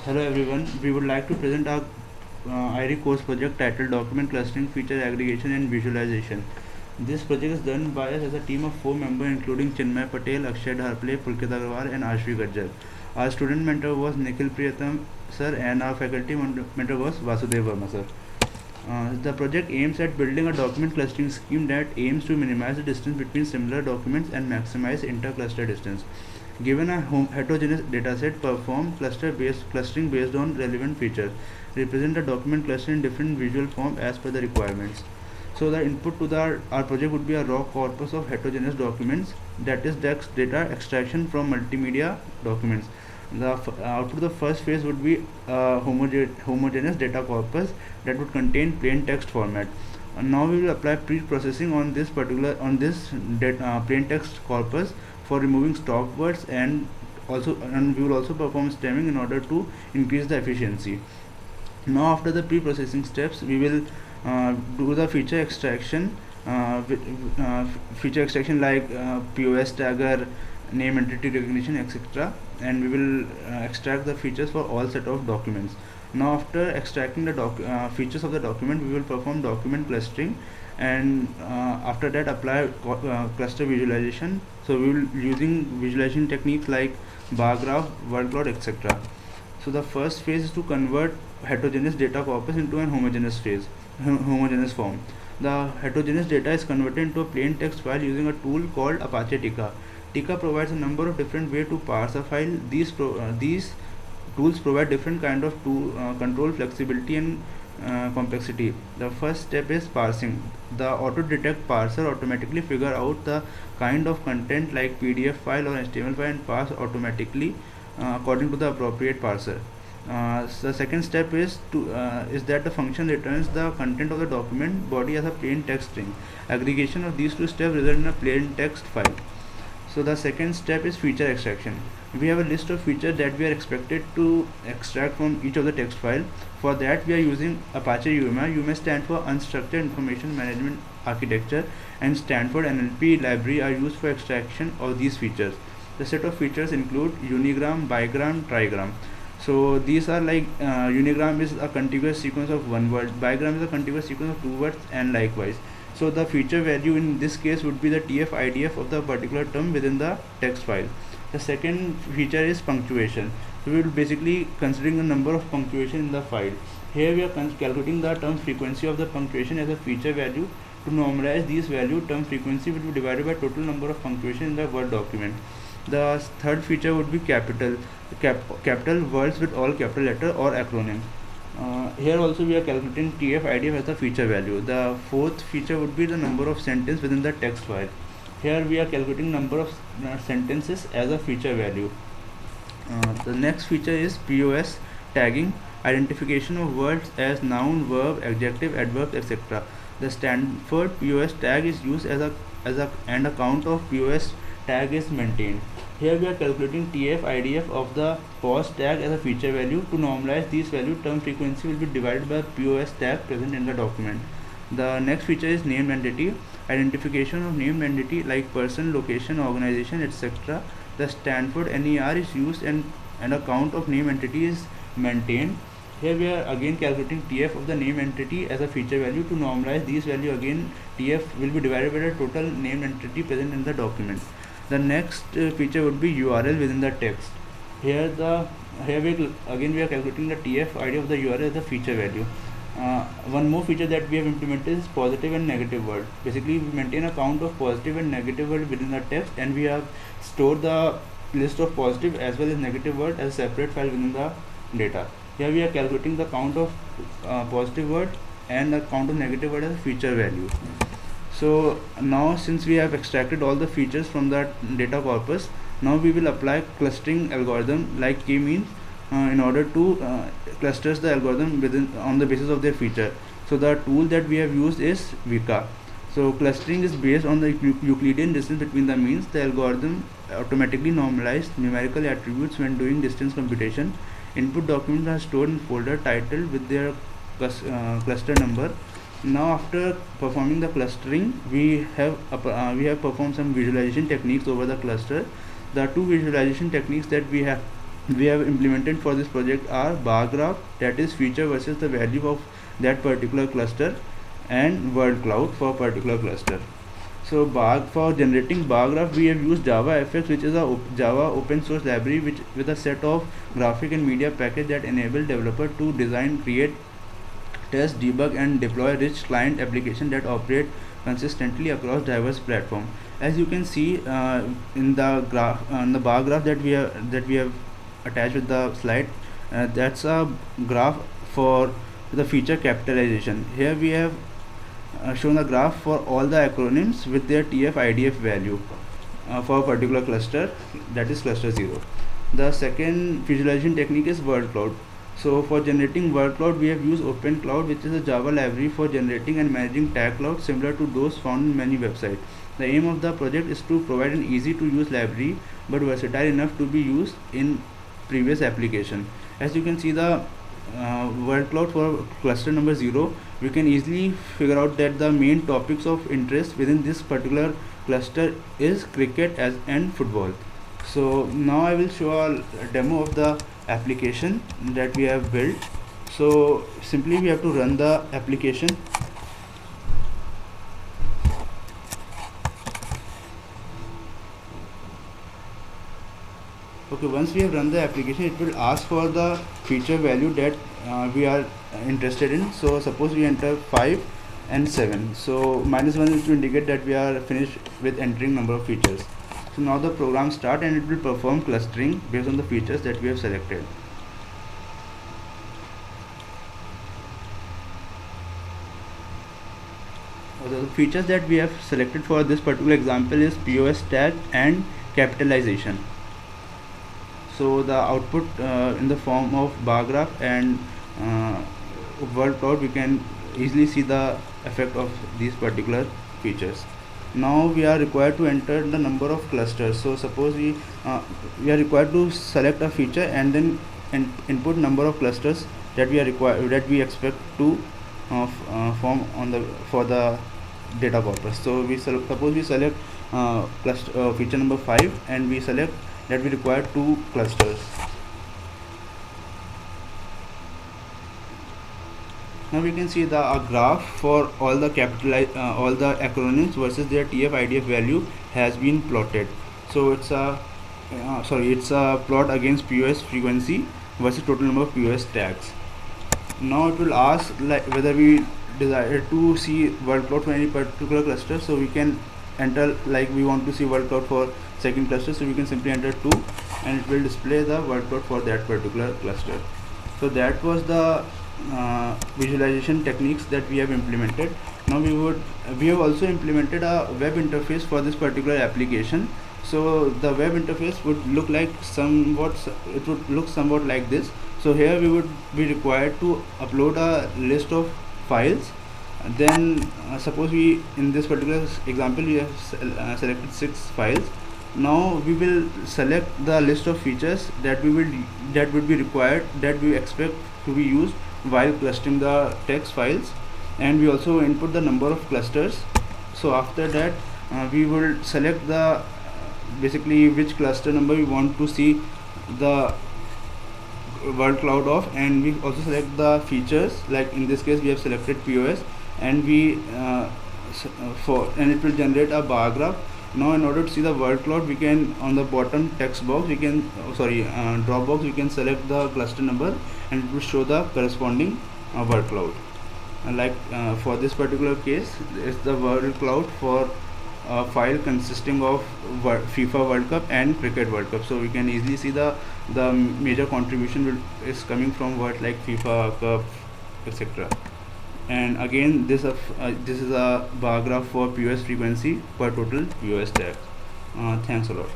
Hello everyone, we would like to present our IRE course project titled Document Clustering, Feature Aggregation and Visualization. This project is done by us as a team of 4 members including Chinmay, Patel, Akshay, Dharpale, Pulkit, Agarwal and Aarshvi, Gajjar. Our student mentor was Nikhil Priyatam sir and our faculty mentor was Vasudev Verma sir. The project aims at building a document clustering scheme that aims to minimize the distance between similar documents and maximize inter-cluster distance. Given a heterogeneous dataset, perform clustering based on relevant features. Represent the document cluster in different visual form as per the requirements. So the input to our project would be a raw corpus of heterogeneous documents, that is data extraction from multimedia documents. The output of the first phase would be a homogeneous data corpus that would contain plain text format. Now we will apply pre-processing on this plain text corpus for removing stock words, and we will also perform stemming in order to increase the efficiency. Now after the pre-processing steps, we will do the feature extraction like POS tagger, name entity recognition, etc., and we will extract the features for all set of documents. Now after extracting the features of the document, we will perform document clustering, and after that apply cluster visualization. So we will using visualization techniques like bar graph, word cloud, etc. So the first phase is to convert heterogeneous data corpus into an homogeneous form. The heterogeneous data is converted into a plain text file using a tool called Apache Tika. Tika provides a number of different ways to parse a file. These tools provide different kind of control flexibility and complexity. The first step is parsing. The auto detect parser automatically figure out the kind of content like PDF file or HTML file and parse automatically according to the appropriate parser. So the second step is that the function returns the content of the document body as a plain text string. Aggregation of these two steps result in a plain text file. So the second step is feature extraction. We have a list of features that we are expected to extract from each of the text file. For that we are using Apache UMI. UMI stands for Unstructured Information Management Architecture, and Stanford NLP library are used for extraction of these features. The set of features include unigram, bigram, trigram. So these are like unigram is a contiguous sequence of one word, bigram is a contiguous sequence of two words, and likewise. So the feature value in this case would be the TF IDF of the particular term within the text file. The second feature is punctuation. So we will basically considering the number of punctuation in the file. Here we are calculating the term frequency of the punctuation as a feature value. To normalize these value, term frequency will be divided by total number of punctuation in the Word document. The third feature would be capital words with all capital letter or acronym. Here also we are calculating TF IDF as a feature value. The fourth feature would be the number of sentences within the text file. Here we are calculating number of sentences as a feature value. The next feature is POS tagging, identification of words as noun, verb, adjective, adverb, etc. The Stanford POS tag is used and a count of POS tag is maintained. Here we are calculating TF IDF of the POS tag as a feature value. To normalize these values, term frequency will be divided by POS tag present in the document. The next feature is named entity, identification of named entity like person, location, organization, etc. The Stanford NER is used and a count of name entity is maintained. Here we are again calculating TF of the name entity as a feature value. To normalize these value, again TF will be divided by the total name entity present in the document. The next feature would be URL within the text. Here we are calculating the TF ID of the URL as a feature value. One more feature that we have implemented is positive and negative word. Basically we maintain a count of positive and negative word within the text, and we have stored the list of positive as well as negative word as a separate file within the data. Here we are calculating the count of positive word and the count of negative word as a feature value. So now since we have extracted all the features from that data corpus, now we will apply clustering algorithm like k-means in order to clusters the algorithm on the basis of their feature. So the tool that we have used is Vika. So clustering is based on the Euclidean distance between the means. The algorithm automatically normalizes numerical attributes when doing distance computation. Input documents are stored in folder titled with their cluster number. Now after performing the clustering, we have performed some visualization techniques over the cluster. The two visualization techniques that we have we have implemented for this project are bar graph, that is feature versus the value of that particular cluster, and word cloud for particular cluster. So for generating bar graph, we have used Java FX, which is a Java open source library which with a set of graphic and media package that enable developer to design, create, test, debug, and deploy rich client application that operate consistently across diverse platform. As you can see in the graph, the bar graph that we have attached with the slide, that's a graph for the feature capitalization. Here we have shown a graph for all the acronyms with their TF IDF value for a particular cluster, that is cluster 0. The second visualization technique is word cloud. So for generating word cloud, we have used Open Cloud, which is a Java library for generating and managing tag clouds similar to those found in many websites. The aim of the project is to provide an easy to use library but versatile enough to be used in previous application. As you can see the word cloud for cluster number 0, we can easily figure out that the main topics of interest within this particular cluster is cricket and football. So now I will show a demo of the application that we have built. So simply we have to run the application. Okay, once we have run the application, it will ask for the feature value that we are interested in. So suppose we enter 5 and 7. So -1 is to indicate that we are finished with entering number of features. So now the program start and it will perform clustering based on the features that we have selected. The features that we have selected for this particular example is POS tag and capitalization. So the output in the form of bar graph and word cloud, we can easily see the effect of these particular features. Now we are required to enter the number of clusters. So suppose we are required to select a feature and then input number of clusters that we expect to form for the data purpose. So suppose we select feature number 5 and we select that we require 2 clusters. Now we can see a graph for all the all the acronyms versus their TF IDF value has been plotted. So it's a plot against POS frequency versus total number of POS tags. Now it will ask whether we desire to see word cloud for any particular cluster. So we can enter we want to see word cloud for second cluster, so we can simply enter 2 and it will display the word cloud for that particular cluster. So that was the visualization techniques that we have implemented. Now we have also implemented a web interface for this particular application. So the web interface would look somewhat like this. So here we would be required to upload a list of files. Then suppose in this particular example we have selected 6 files. Now we will select the list of features that would be required, that we expect to be used while clustering the text files, and we also input the number of clusters. So after that we will select the basically which cluster number we want to see the word cloud of, and we also select the features, like in this case we have selected POS, and it will generate a bar graph. Now in order to see the word cloud, we can on the bottom text box drop box we can select the cluster number and it will show the corresponding word cloud. For this particular case, it's the word cloud for a file consisting of FIFA World Cup and Cricket World Cup. So we can easily see the major contribution is coming from words like FIFA, Cup, etc. And again this is a bar graph for POS frequency per total POS tags. Thanks a lot.